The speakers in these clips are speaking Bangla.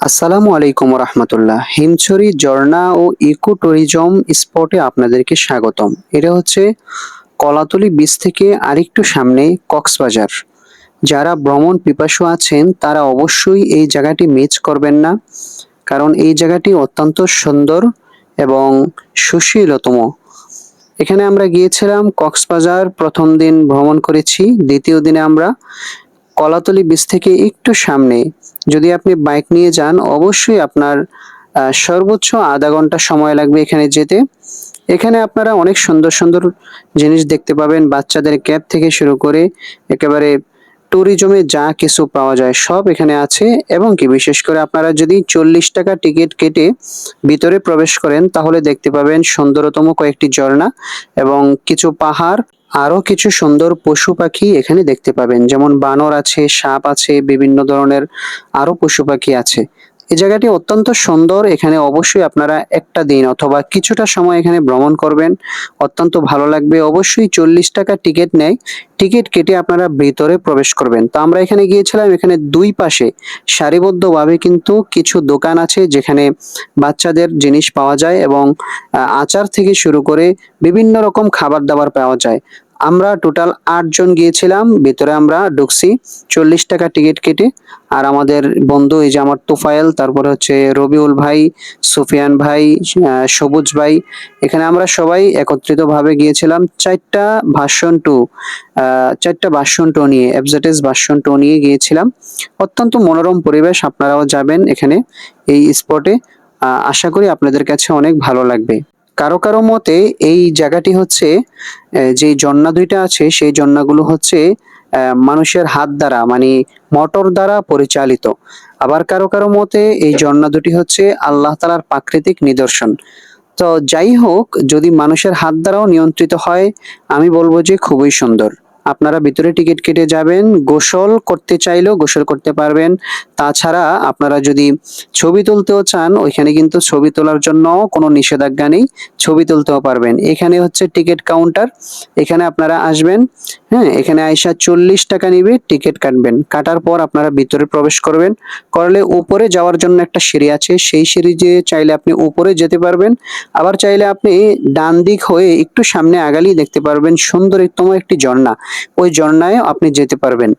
আসসালামু আলাইকুম রহমতুল্লাহ। হিমছড়ি ঝর্ণা ও ইকো ট্যুরিজম স্পটে আপনাদেরকে স্বাগতম। এটা হচ্ছে কলাতলী বীচ থেকে আরেকটু সামনে কক্সবাজার। যারা ভ্রমণ পিপাসু আছেন তারা অবশ্যই এই জায়গাটি মিস করবেন না, কারণ এই জায়গাটি অত্যন্ত সুন্দর এবং সুশীলতম। এখানে আমরা গিয়েছিলাম কক্সবাজার, প্রথম দিন ভ্রমণ করেছি, দ্বিতীয় দিনে আমরা কলাতলী বীচ থেকে একটু সামনে, যদি আপনি বাইক নিয়ে যান অবশ্যই আপনার সর্বোচ্চ আধা ঘন্টা সময় লাগবে এখানে যেতে। এখানে আপনারা অনেক সুন্দর সুন্দর জিনিস দেখতে পাবেন, বাচ্চাদের ক্যাপ থেকে শুরু করে একেবারে ট্যুরিজমে যা কিছু পাওয়া যায় সব এখানে আছে। এবং কি বিশেষ করে আপনারা যদি 40 টাকা টিকিট কেটে ভিতরে প্রবেশ করেন তাহলে দেখতে পাবেন সুন্দরতম কয়েকটি ঝর্ণা এবং কিছু পাহাড়, আরো কিছু সুন্দর পশু পাখি এখানে দেখতে পাবেন, যেমন বানর আছে, সাপ আছে, বিভিন্ন ধরনের আরো পশু পাখি আছে। এই জায়গাটি অত্যন্ত সুন্দর। এখানে অবশ্যই আপনারা একটা দিন অথবা কিছুটা সময় এখানে ভ্রমণ করবেন, অত্যন্ত ভালো লাগবে। অবশ্যই 40 টাকা টিকিট নেয়, টিকিট কেটে আপনারা ভিতরে প্রবেশ করবেন। তো আমরা এখানে গিয়েছিলাম, এখানে দুই পাশে সারিবদ্ধভাবে কিন্তু কিছু দোকান আছে যেখানে বাচ্চাদের জিনিস পাওয়া যায় এবং আচার থেকে শুরু করে বিভিন্ন রকম খাবার দাবার পাওয়া যায়। আমরা টোটাল 8 জন গিয়েছিলাম, ভিতরে আমরা ঢুকছি 40 টাকা টিকিট কেটে। আর আমাদের বন্ধু, এই যে আমার তোফায়েল, তারপরে হচ্ছে রবিউল ভাই, সুফিয়ান ভাই, সবুজ ভাই, এখানে আমরা সবাই একত্রিত ভাবে গিয়েছিলাম। চারটা ভার্সন টু নিয়ে, এফজেডএস ভার্সন টু নিয়ে গিয়েছিলাম। অত্যন্ত মনোরম পরিবেশ, আপনারাও যাবেন এখানে এই স্পটে। আশা করি আপনাদের কাছে অনেক ভালো লাগবে। কারো কারো মতে এই জায়গাটি হচ্ছে, যে ঝর্ণা দুইটা আছে সেই ঝর্ণাগুলো হচ্ছে মানুষের হাত দ্বারা মানে মোটর দ্বারা পরিচালিত। আবার কারো কারো মতে এই ঝর্ণা দুটি হচ্ছে আল্লাহ তাআলার প্রাকৃতিক নিদর্শন। তো যাই হোক, যদি মানুষের হাত দ্বারাও নিয়ন্ত্রিত হয়, আমি বলবো যে খুবই সুন্দর। আপনারা ভিতরে টিকিট কেটে যাবেন, গোসল করতে চাইলেও গোসল করতে পারবেন। তাছাড়া আপনারা যদি ছবি তুলতেও চান, ওইখানে কিন্তু ছবি তোলার জন্য কোনো নিষেধাজ্ঞা নেই, ছবি তুলতেও পারবেন। এখানে হচ্ছে টিকিট কাউন্টার, এখানে আপনারা আসবেন। হ্যাঁ, এখানে আইসা 40 টাকা নিবে, টিকিট কাটবেন, কাটার পর আপনারা ভিতরে প্রবেশ করবেন। করলে উপরে যাওয়ার জন্য একটা সিঁড়ি আছে, সেই সিঁড়ি দিয়ে চাইলে আপনি উপরে যেতে পারবেন। আবার চাইলে আপনি ডান দিক হয়ে একটু সামনে আগালেই দেখতে পারবেন সুন্দরতম একটি ঝর্ণা, ওই ঝর্ণায় আপনি যেতে পারবেন।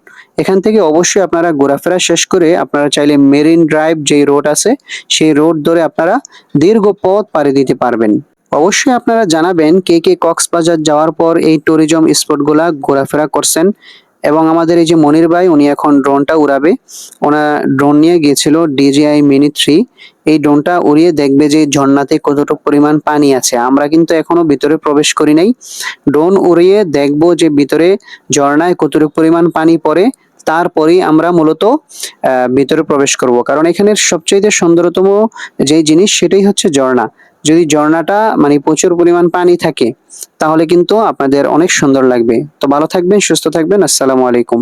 এখান থেকে অবশ্যই আপনারা ঘোরাফেরা শেষ করে আপনারা চাইলে মেরিন ড্রাইভ যে রোড আছে সেই রোড ধরে আপনারা দীর্ঘ পথ পাড়ি দিতে পারবেন। অবশ্যই আপনারা জানাবেন কে কে কক্সবাজার যাওয়ার পর এই ট্যুরিজম স্পটগুলা ঘোরাফেরা করছেন। এবং আমাদের এই যে মনির ভাই, উনি এখন ড্রোনটা উড়াবে। ওনার ড্রোন নিয়ে গিয়েছিল DJI Mini 3। এই ড্রোনটা উড়িয়ে দেখবে যে ঝর্ণাতে কতটুকু পরিমাণ পানি আছে। আমরা কিন্তু এখনো ভিতরে প্রবেশ করি নাই, ড্রোন উড়িয়ে দেখবো যে ভিতরে ঝর্ণায় কতটুকু পরিমাণ পানি পড়ে, তারপরেই আমরা মূলত ভিতরে প্রবেশ করব। কারণ এখানের সবচেয়ে সুন্দরতম যে জিনিস সেটাই হচ্ছে ঝর্ণা। যদি ঝর্ণাটা মানে প্রচুর পরিমাণ পানি থাকে তাহলে কিন্তু আপনাদের অনেক সুন্দর লাগবে। তো ভালো থাকবেন, সুস্থ থাকবেন। আসসালামু আলাইকুম।